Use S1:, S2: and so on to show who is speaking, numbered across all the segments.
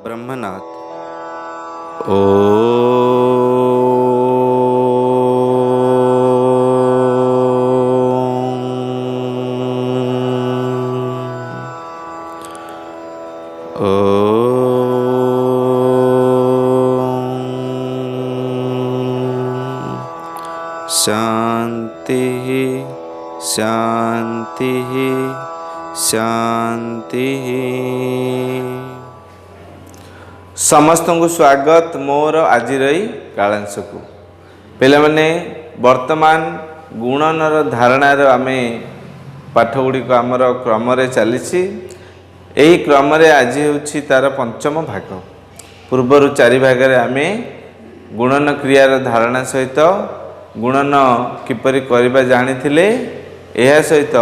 S1: ब्रह्मनाथ। शांति शांति शांति। समस्त को स्वागत मोर आज कालांश को। पे मैंने वर्तमान गुणनर धारणार आमे पाठगुड़िक आमर क्रम चली क्रम आज हूँ तार पंचम भाग। पूर्वर 4 भाग आमे गुणन क्रियार धारणा सहित गुणन किपरि करबा जानिथिले, एहा सहित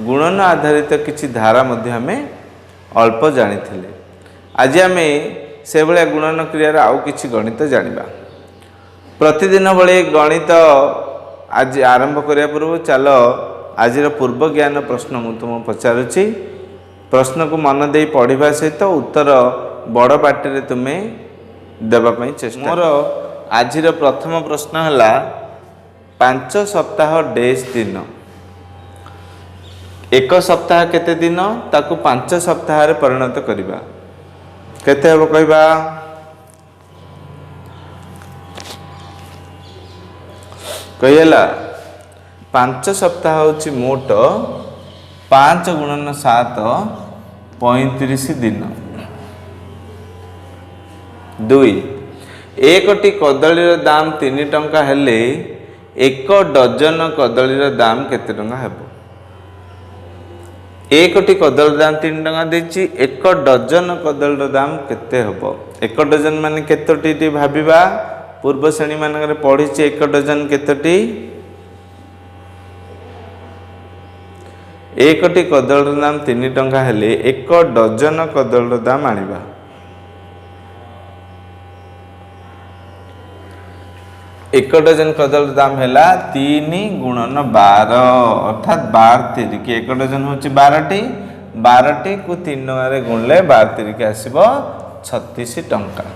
S1: गुणन आधारित किछि धारा मध्य आमे अल्प जानिथिले। आज आमे से भाया गुणन क्रियार आउ किछि गणित जानिबा। प्रतिदिन भले गणित आज आरंभ करिया पूर्व चल आजिर पूर्व ज्ञान प्रश्न मु तुम पचारुछि। प्रश्न को मन दे पढ़िबा सहित उत्तर बड़ पार्टी तुमे देबा पई चेष्टा। मोर आजिर प्रथम प्रश्न हला 5 सप्ताह डेज दिन। एक सप्ताह केते दिन ताकू 5 सप्ताह रे परिणत करिबा। केते हबो कहबा? कहला 5 सप्ताह होची मोट 5 गुणन 7 35 दिन। 2 एकटी कदलीर दाम 3 टंका हेले 1 डजन कदलीर दाम केते टंका हेबो? एकटी कदलीर दाम 3 टंका देछि, 1 डजन कदलीर दाम केते हेबो? 1 डजन माने केतोटी भाबिबा। पूर्व श्रेणी मानकर पढ़िछि 1 डजन केतोटी? एकटी कदलीर दाम 3 टंका हेले 1 डजन कदलीर दाम आनिबा। 1 डजन कदलीर दाम हैला 3 गुणन 12 अर्थात 12 तिरिकी। 1 डजन होची 12टी, 12टी को 3 टंका गुणले 12 तिरिकी आसीबो 36 टंका।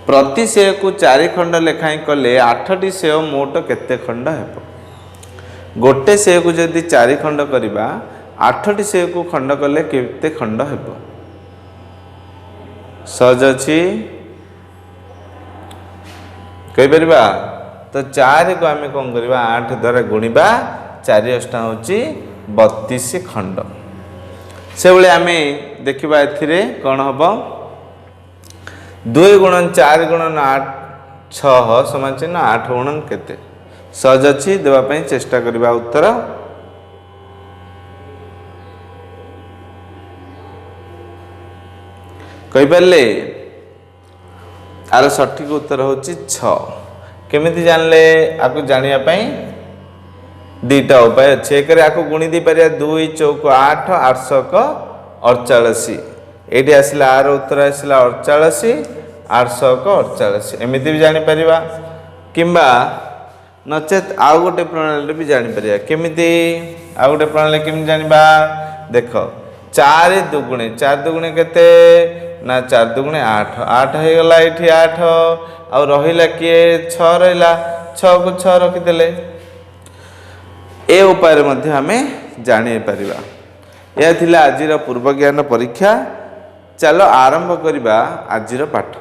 S1: प्रति सेव को 4 खंड लेखाई कले 8टी सेव मोट केते खंड हेबो? गोटे सेव को जदि 4 खंड करिबा 8टी सेव को खंड कले केते खंड हेबो? सहज अछि कहि परिबा। तो 4 को आमे कोन करिबा 8 द्वारा गुणिबा। 4 अष्टा होची 32 खंड। से बेले आमे देखिबा एथिरे कोन हबो? 2 गुणन 4 गुणन 8 6 समान चिन्ह 8 गुणन केते? सहज अछि देबा पई चेष्टा करिबा। उत्तर कहि परले? आर सठिक उत्तर होची 6। केमिति जानले? आकु जानिया पई दीटा उपाय अछि। एकरे आकु गुणी दी परिया 2 चौक 8 8 क 48। एठी आसिला आर उत्तर आसिला 48 8 क 48। एमिति भी जानि परिबा। किंबा नचेत आउ गोटे प्रणाली भी जानि परिया। केमिति? आउ गोटे प्रणाली केमिति जानिबा? देखो 4 दुगुणे 4 दुगुणे केते ना 4 दुगुणे 8 8 हे गला। एठी 8 आ रहिला के 6 रहिला। 6 को 6 रखि देले। ए उपाय मध्ये हमें जानि परिबा। या थिला आजिर पूर्व ज्ञान परीक्षा। चलो आरंभ करिबा आजिर पाठ।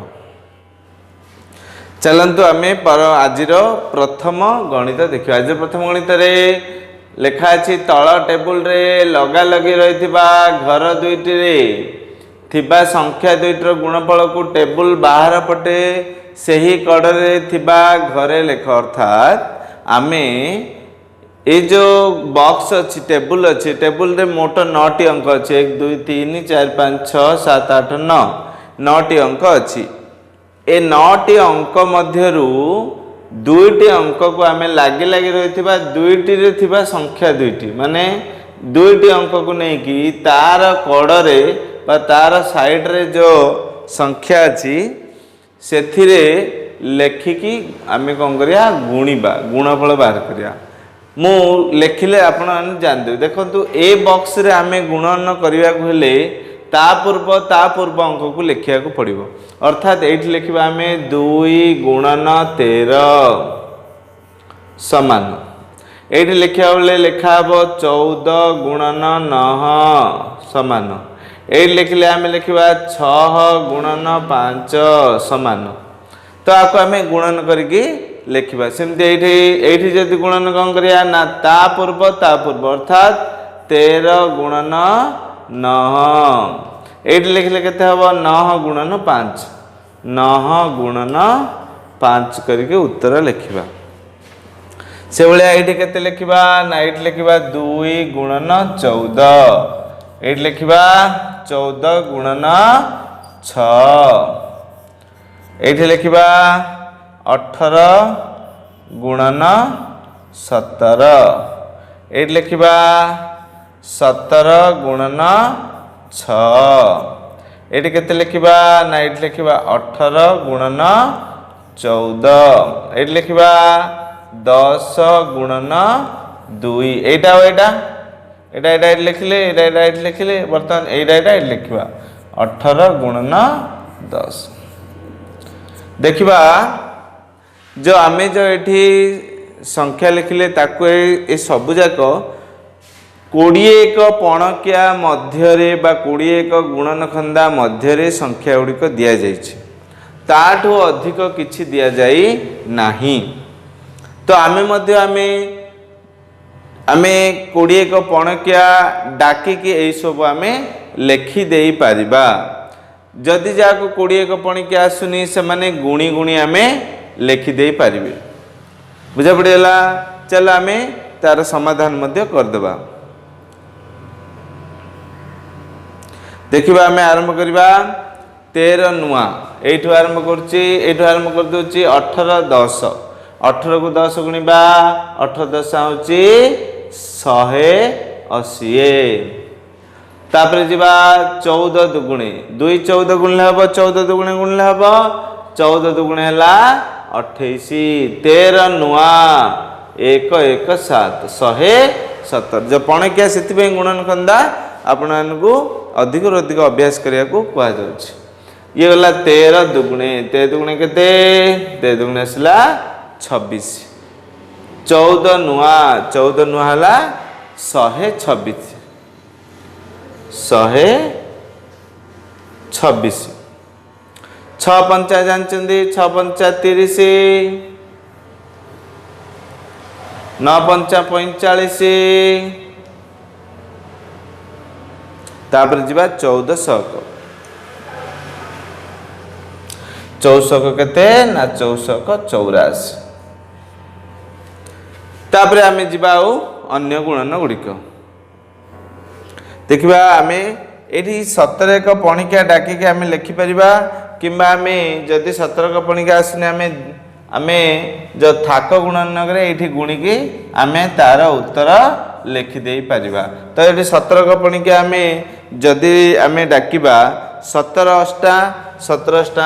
S1: चलंतु आमे पर आजिर प्रथम गणित देखिबा। आज प्रथम गणित रे लेखा अछि तळ टेबुल रे लगा लगी रहिथिबा घर दुईटी रे थिबा संख्या दुईटर गुणफल को टेबुल बाहर पटे सही कड़े थिबा घरे लेख। अर्थात आमे ये जो बॉक्स अच्छी टेबुल अच्छी टेबुल रे मोट 9टी अंक अच्छे 1 2 3 4 5 6 7 8 9 9टी अंक अच्छी। ए 9टी अंक मध्यरु 2टी अंक को आमे लागी लागी रहिथिबा 2टी रे थिबा संख्या 2टी माने 2टी अंक को नहीं कि तार कड़े तार साइड रे जो संख्या अच्छी ସେଥିରେ ଲେଖିकी आमे कौन करिया गुणिबा गुणफल बाहर करिया मु लेखिले आपण जानदे देखंतु ए बॉक्स रे आमे गुणन करिया को हेले ता पूर्व अंक को लिखिया को पड़िबो अर्थात एठी लिखिबा आमे 2 गुणन 13 समान एठी लिखिया बेले लिखा हबो 14 गुणन 9 समान एठी लिखिले आमे लिखिबा 6 गुणन 5 समान तो आको आमे गुणन करके लिखिबा सेमते एठी जदि गुणन कौन करिया ना ता पूर्व अर्थात 13 गुणन 9 एठी लिखिले केते हबो 9 गुणन 5 9 गुणन 5 करके उत्तर लिखिबा से भलिया एठी केते लिखिबा ना एठी लिखिबा 2 गुणन 14 एठी लिखिबा 14 गुणन 6 एठी लिखिबा 18 गुणन 17 एठी लिखिबा 17 गुणन 6 एठी केते लिखिबा ना एठी लिखिबा 18 गुणन 14 एठी लिखिबा 10 गुणन 2 एटा एटा एटा एटा लिखिले एटा एटा लिखिले वर्तमान एटा एटा लिखिबा 18 गुणन 10 देखिबा जो आमे जो एठी संख्या लिखिले ताको ए सबु जाक 21 पणकिया मध्यरे बा 21 गुणन खंदा मध्यरे संख्या गुड़िक दिया जाइछि ताठू अधिक किछि दिया जाई नाही तो आमे मध्य आमे 21 पणकिया डाकी के ए सब आमे लेखि देई परिबा जदि जाको 21 पणकिया आसुनी से माने गुणी गुणी आमे लेखि देई परिबे बुझा पड़ेला चलो आमे तार समाधान मध्य कर देबा देखिबा आमे आरंभ करिबा 13 नुआ एठू आरंभ करछि एठू आरंभ कर दोछि 18 10 18 को 10 गुणिबा 18 10 होछि 180 तापर जिबा 14 दुगुणे 2 14 गुणले हबो 14 दुगुणे गुणले हबो 14 दुगुणे हला 28 13 नुआ 1 1 7 170 जो पणकिया सेति पे गुणन खंदा आपण को अधिक अधिक अभ्यास करिया को कहा जाउछि ये गला 13 दुगुणे केते 13 दुगुणे असला 26 14 नुआ हला 126 126 6 पंचा जानचंदी 6 पंचा 30 9 पंचा 45 तापर जिबा 1400 केते ना 1484 तापर आमे जिबा अन्य गुणन गुड़िक देखिबा आमे एठी 17 का पणिका डाकी के आमे लिखि परिबा किंबा आमे जदि 17 का पणिका आसने आमे जो थाक गुणन करे एठी गुणी के आमे तार उत्तर लिखि देई परिबा तो एठी 17 का पणिका आमे जदि आमे डाकिबा 17 अष्टा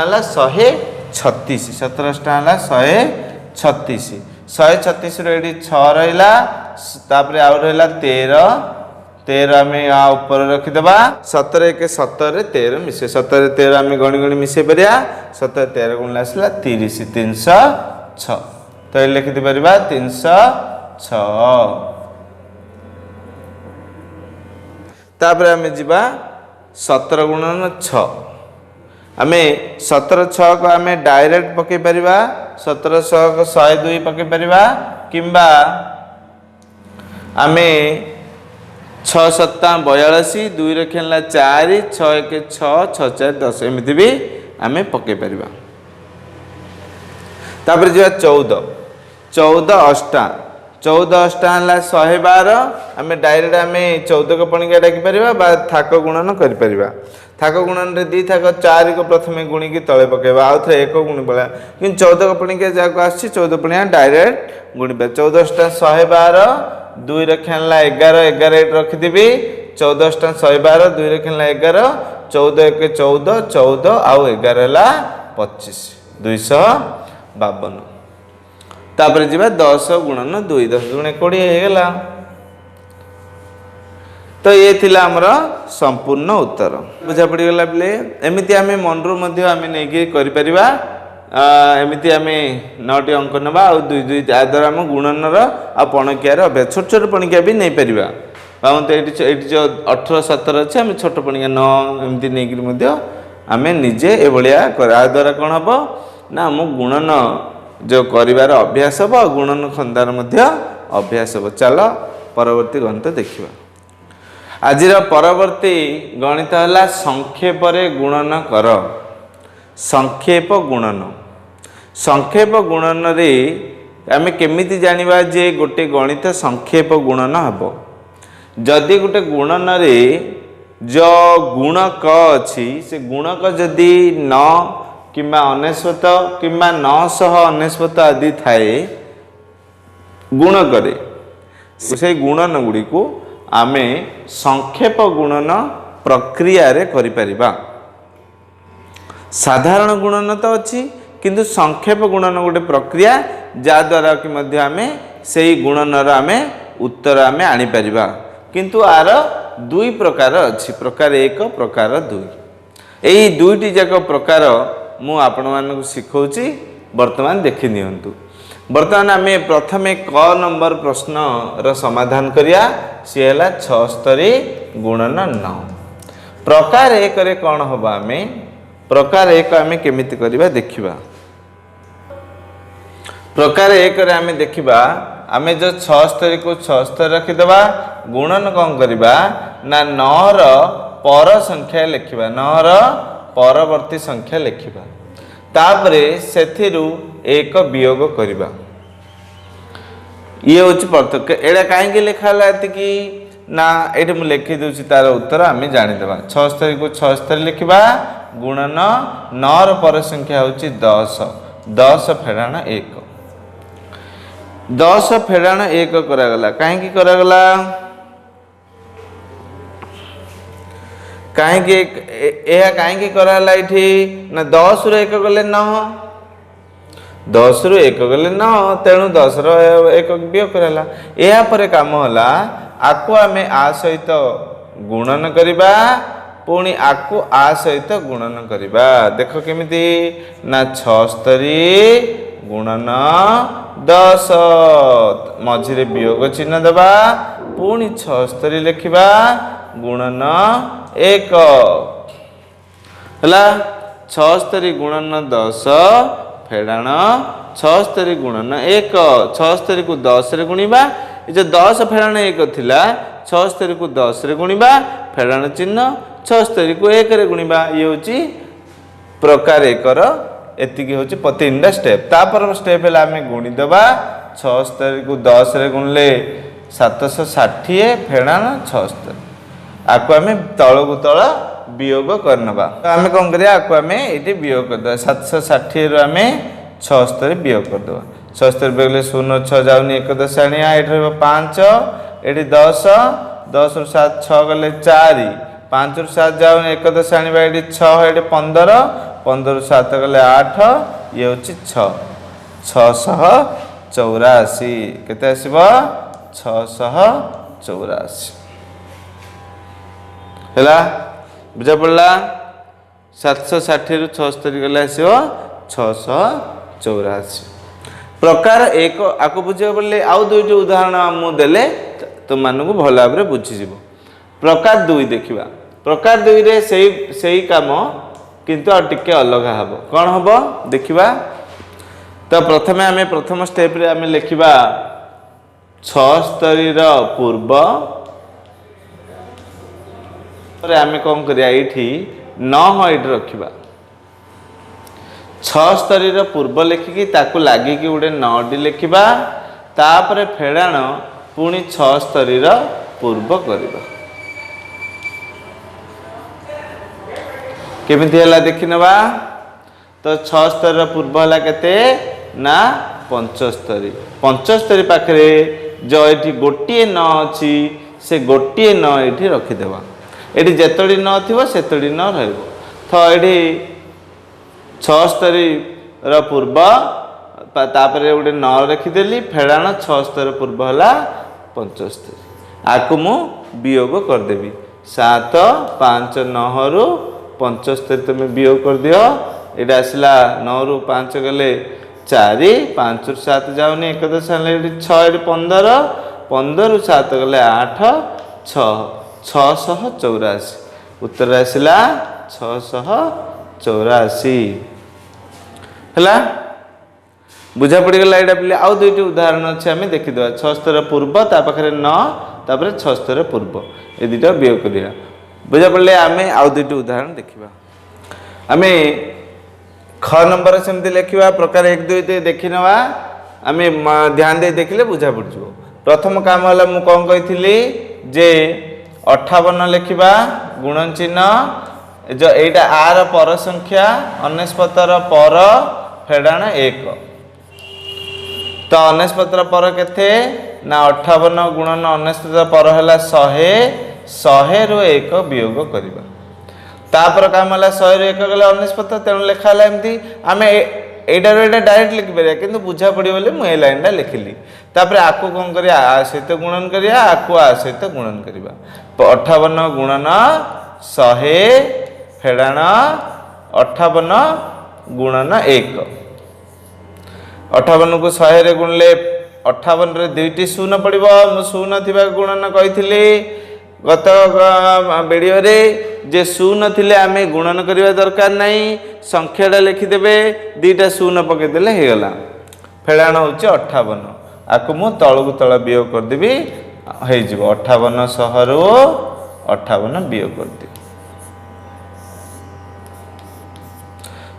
S1: हला 136 17 अष्टा हला 136 136 रो एठी 6 रहला तापर आ रहला 13 आमे आ ऊपर रखि देबा 17 के 17 13 मिसे 17 13 आमे गणी गणी मिसे परिया 17 13 गुणला आसला 30 306 तो ए लिखि दे परिबा 306 तापर आमे जिबा 17 गुणन 6 आमे 17 6 को आमे डायरेक्ट पके परिबा 17 6 को 102 पके परिबा किंबा आमे 6 7 42 2 रे खेलला 4 6 1 6 6 4 10 एमिति भी आमे पके परिबा तापर जे 14 अष्टा 14 अष्टा हला 112 आमे डायरेक्ट आमे 14 को पणिका डाकी परिबा बा थाक गुणन करि परिबा थाक गुणन रे दी थाक 4 को प्रथमे गुणी की तळे पकेबा आ थे 1 गुणी बला कि 14 को पणिका जाको आछि 14 पणिया डायरेक्ट गुणी 14 अष्टा 112 2 रे खेलला 11 11 एट रखि देबी 14 अष्टा 112 2 रे खेलला 11 14 1 14 14 आउ 11 हला 25 252 तापर जी 10 गुणन 2 10 गुणे 20 होगा। तो ये थिला हमर संपूर्ण उत्तर बुझा पड़ी गला बेले एमिति आमे मनरु मध्ये आमे नै के करि परिबा एमिति आमे 9टी अंक नबा आ 2 2 द्वारा हम गुणनर आ पणकियार अभ्यास छोट छोट पणकिया भी नै परिबा बाउन तो एटी जो 18 17 अछि आमे छोट पणकिया 9 एमिति नै कि मध्ये आमे निजे ए बलिया करा द्वारा कोन हबो ना हम गुणन जो करिवार अभ्यास हबो गुणन खंदार मध्ये अभ्यास हबो। चलो परवर्ती गणित देखिबा। आजिर परवर्ती गणित है संक्षेप गुणन कर। संक्षेप गुणन संक्षेप गुणन रे आमे केमिति जानिबा जे गोटे गणित संक्षेप गुणन हबो जदि गोटे गुणन रे जो गुणक अछि से गुणक जदि 9 किंबा 99 किंबा 999 आदि थाए गुणक रे से गुणन गुडी को आमे संक्षेप गुणन प्रक्रिया रे करि परिबा। साधारण गुणन तो अछि किंतु संक्षेप गुणन गोटे प्रक्रिया जा द्वारा कि मध्य आमे सेही गुणनर आमे उत्तर आमे आनी परिबा किंतु आर दुई प्रकार अछि प्रकार 1 प्रकार 2 एही दुईटी जाक प्रकार मु आपण मानकु सिखौची वर्तमान देखि नियंतु। वर्तमान आमे प्रथमे क नंबर प्रश्न र समाधान करिया सी है 76 गुणन 9 प्रकार 1 रे कौन होबा आमे प्रकार 1 आमे केमिति करिबा देखिबा। प्रकार 1 रे आमे देखिबा आमे जो 76 को 76 रखि देबा गुणन कौन करिबा ना 9 र पर संख्या लिखिबा 9 र परवर्ती संख्या लिखिबा तापरे सेथिरु 1 वियोग करिबा। ये होची पार्थक्य एडा काहे लिखाला कि ना एठी मु लिखि दोची तार उत्तर आमे जानि देबा 76 को 76 लिखिबा गुणन 9 र पर संख्या होची 10 10 फेडाण 1 10 फेडाण 1 करा गला काहे करा गला काहे एहा काहे करा गला इठी ना 10 रो 1 गले 9 10 रु 1 गले 9 तेणु 10 रो 1 वियोग करला एहा परे काम होला आको आमे आ सहित गुणन करिबा पुणी आको आ सहित गुणन करिबा देखो केमिति ना 76 गुणन 10 मझिरे वियोग चिन्ह देबा पुणी 76 लिखिबा गुणन 1 हला 76 गुणन 10 फेडाण 76 गुणन 1 76 को 10 रे गुणिबा जो 10 फेडाण 1 थिला 76 को 10 रे गुणिबा फेडाण चिन्ह 76 को 1 रे गुणिबा ये होची प्रकार 1 रो एतिकी होची तीनटा स्टेप तापर स्टेप हला हमें गुणी देबा 76 को 10 रे गुणले 760 फेडाण 76 आको हमें तळ को तळ वियोग करनबा तो हमें कोन करिया आको हमें एटी वियोग कर दे 760 रो हमें 76 वियोग कर दो 76 बेगले 0 6 जाउनी 1 दशाणिया एठी रहबो 5 एठी 10 10 रु 7 6 गले 4 5 रु 7 जाउनी 1 दशाणिया एठी 6 एठी 15 15 रु 7 गले 8 ये होची 6 684 केते आसीबो 684 हला बुझा पड़ला 760 रु 76 गले आसीबो 684 प्रकार 1 आको बुझे बोले आउ दुईटी उदाहरण मु देले तुम मानकु भल भाव रे बुझी जिवो। प्रकार 2 देखिबा प्रकार 2 रे सेही काम किंतु आ टिके अलग हबो कोन हबो देखिबा तो प्रथमे हमें प्रथम स्टेप रे हमें लिखिबा 76 रो पूर्व रे हमें कोन करिया एठी 9 एठी रखिबा 76 रो पूर्व लिखिकी ताकू लागि कि उडे 9 डी लिखिबा तापरे फेडाण पुणी 76 रो पूर्व करिबा केमिति हला देखिनबा तो 76 रो पूर्व हला केते ना 75 75 पाखरे जो एठी गोटिए 9 अछि से गोटिए 9 एठी रखि देबा एठी जेतडी 9 थिबो सेतडी 9 रहइबो तो एठी 76 पूर्व तापर गोटे 9 रखिदेली फेड़ाण 76 पूर्व है 75 आपको मु वियोग करदेवी 7 5 9 रु 75 तुम वियोग कर दियो ये आसला 9 रु 5 गले 4 5 रु 7 जाऊनी 1 6 15 15 रु 7 गले 8 6 684 उत्तर आसला 684 है बुझा पड़गला यहाँ पे आउ दुईट उदाहरण अच्छे आम देखीद 76 पूर्व ता पाखे 9 तापर 76 पूर्व ये दुटा वियोग करा बुझा पड़े आम आउ दुईट उदाहरण देखा आम ख नंबर सेमती लिखा प्रकार 1 2 3 देखी नवा आम ध्यान दे देखिले बुझा पड़ जाव प्रथम काम है मुझे कौन कही जे 58 लिखा गुणन चिन्ह जो एटा आर पर संख्या 69 पर फेड़ाण 1 तो 69 पर केते ना 58 गुणन 69 पर है 100 100 रु 1 वियोग करवा तापर काम है 100 रु 1 गले 69 तेणु लिखा है एमती आम एटार एटा डायरेक्ट लिखिपर कि बुझा पड़े बोले मुझे लाइनटा लिखिली तापर आपको कौन करिया आ सहित गुणन करिया आपको आ सहित गुणन करवा 58 गुणन 100 फेड़ाण 58 गुणन 1 58 को 100 रे गुणले 58 रे दुईटी शून्य पड़ो मु शून्य थी गुणन कही गत वीडियो रे जे शून्य थिले आमे गुणन करवा दरकार नहीं संख्याटा लिखिदेवे दुईटा शून्य पकईदेले होगला फेड़ाण हूँ 58 आपको मु तलू तल वियोग करदेवी हो 58 रु 58 वियोग करदेवी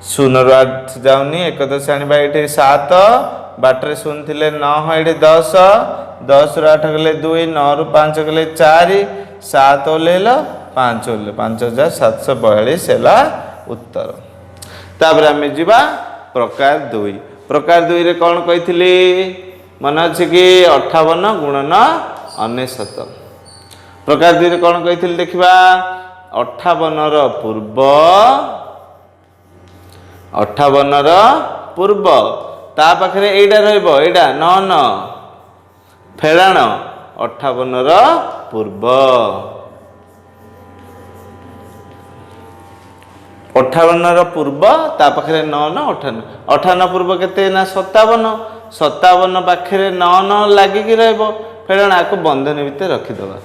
S1: शून्य रु 8 जाऊनी 1 आने ये 7 बाटर शून्य थे 9 ये 10 10 रु 8 गले 2 9 रु 5 गले 4 7 ओल्ल 5 ओल्ल 5742 है उत्तर तापर आम जा प्रकार 2 प्रकार 2 रे कौन कही मन अच्छे कि 58 गुणन 69 प्रकार 2 रे कौन कही देखा 58 पूर्व 58 पूर्व ता पाखे एटा रहा 9 फेड़ाण 58 पूर्व 58 पूर्व ता पाखे 9 58 58 पूर्व केते ना 57 57 पाखे 9 9 लगिकी रहा फेड़ाण आपको बंधन भितर रखीदबा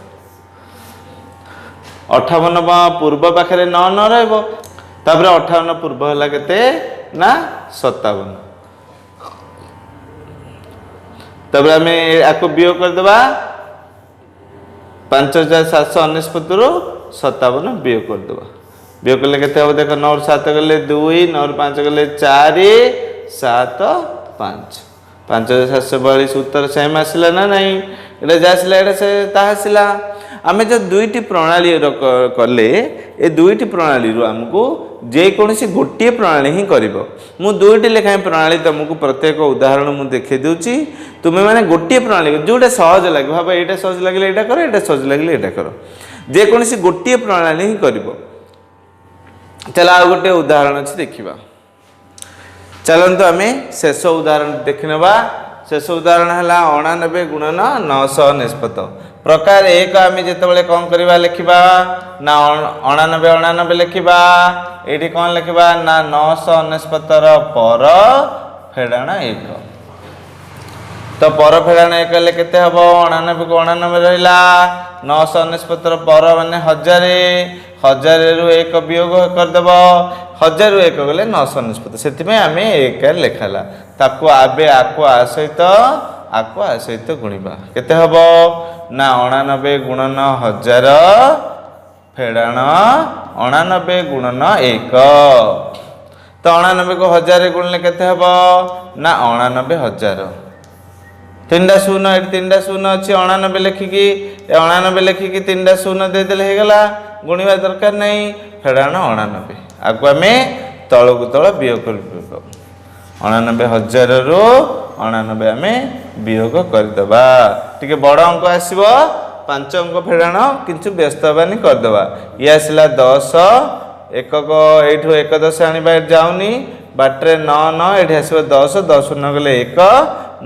S1: 58 पूर्व पाखे 9 9 रहा 58 पूर्व है केते ना 57 तब आम आपको वियोग करदे 5799 रु 57 वियोग करदे वियोग कले केते हम देख 9 रु 7 गले 2 9 रु 5 गले 4 7 5 5742 उत्तर सेम आसला ना नहीं ये जासला आसला आम जो दुईटी प्रणाली कले ए दुईटी प्रणाली आमको जेकोसी गोटे प्रणाली ही कर मु दुईटी लेखाएं प्रणाली तुमको प्रत्येक उदाहरण मुझे देखे दूची तुम्हें मैंने गोटे प्रणाली जोटा सहज लगे भाव यहाँ सहज लगे यहाँ कर यहाँ सहज लगे यहाँ कर जेकोसी गोटे प्रणाली ही कर चल आ गोटे उदाहरण अच्छे देखा चलतु आम शेष उदाहरण देखी ना शेष उदाहरण है 99 गुणन 999 प्रकार 1 आम जिते कौन करवा लिखा ना 99 99 लिखा ये कौन लिखा ना 999 पर फेड़ाण 1 तो पर फेड़ाण 1 हेल्ले केते हम 99 को 99 रहा 999 पर माने 1000 1000 रु 1 वियोग करदेव 1000 रु 1 गले 999 से आम 1 लिखाला ताको आबे आको आ सहित गुणिबा केते हम ना 99 गुणन 1000 फेड़ाण 99 गुणन 1 तो 99 को 1000 गुणले केते हम ना 99000 तीनटा शून्य तीनटा शून्य अच्छी 99 लिखिकी 99 लिखिकी तीनटा शून्य देदेले होगला गुणिबा दरकार नहीं फेड़ाण 99 आगु आम तलू तल वियोग कर 99,000 रु 99 आम वियोग करदे टे बड़ अंक आसब 5 अंक फेड़ाण किंतु व्यस्त हबानी करदे ये आसला 10 एकक यू 1 10 आने जाऊनी बाटे 9 9 ये आस 10 10 न गले 1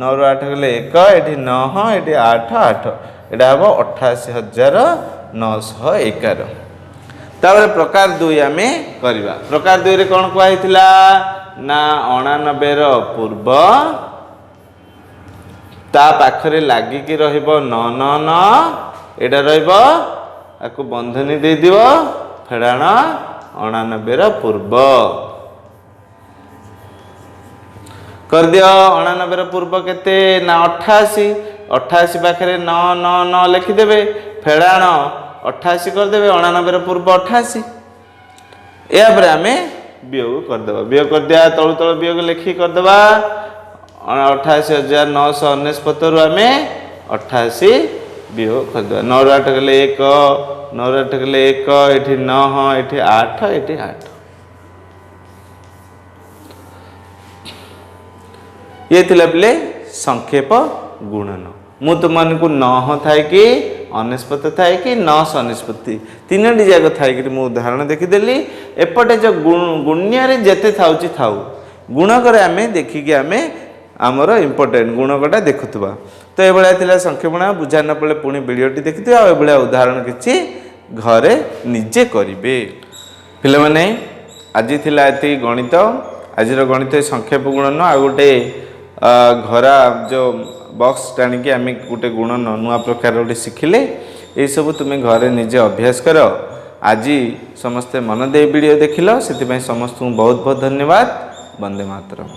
S1: 9 रु 8 गले 1 ये 9 ये 8 8 यहाँ हम 88,911। तापर प्रकार 2 आम करवा। प्रकार 2 रे कौन कहई ना 89 पूर्व ता पाखरे लागिकी रहिबो 999 एटा रहिबो आकु बंधनी दे दिबो फेडाण 89 पूर्व कर दियो। 89 पूर्व केते ना 88 88 पाखरे 999 लिखि देबे फेडाण 88 कर देबे 89 पूर्व 88 या पर आमे वियोग कर देबा। वियोग कर दिया तळु तळ वियोग लिखि कर देबा 88,999 रु आमे 88 वियोग कर देबा। 9 रु 8 गले 1 9 रु 8 गले 1 एठी 9 एठी 8 एठी 8 ये थिला पिले संक्षेप गुणन। मु तुमको 9 थाए कि अनिष्पत्त थाए कि 9 अनिष्पत्ति तीनोटी जाक थाए कि मु उदाहरण देखीदेली। एपटे जो गुण्य जेते थाउची थाउ गुणक आम देखिकी आम आमर इम्पोर्टेंट गुणकटा देखुवा। तो ये संक्षेपण बुझा न पड़े पुणी वीडियोटी देखि उदाहरण किसी घरे निजे करेंगे। पिला माने आज थिला एति गणित आज गणित संक्षेप गुणन आ गोटे घरा जो बॉक्स टाणिकी आम गोटे गुणन नुआ प्रकार गोटे शिखिले ये सब तुम्हें घरे निजे अभ्यास कर। आज समस्ते मन दे वीडियो देखिल से समस्त बहुत बहुत धन्यवाद। वंदे मातरम।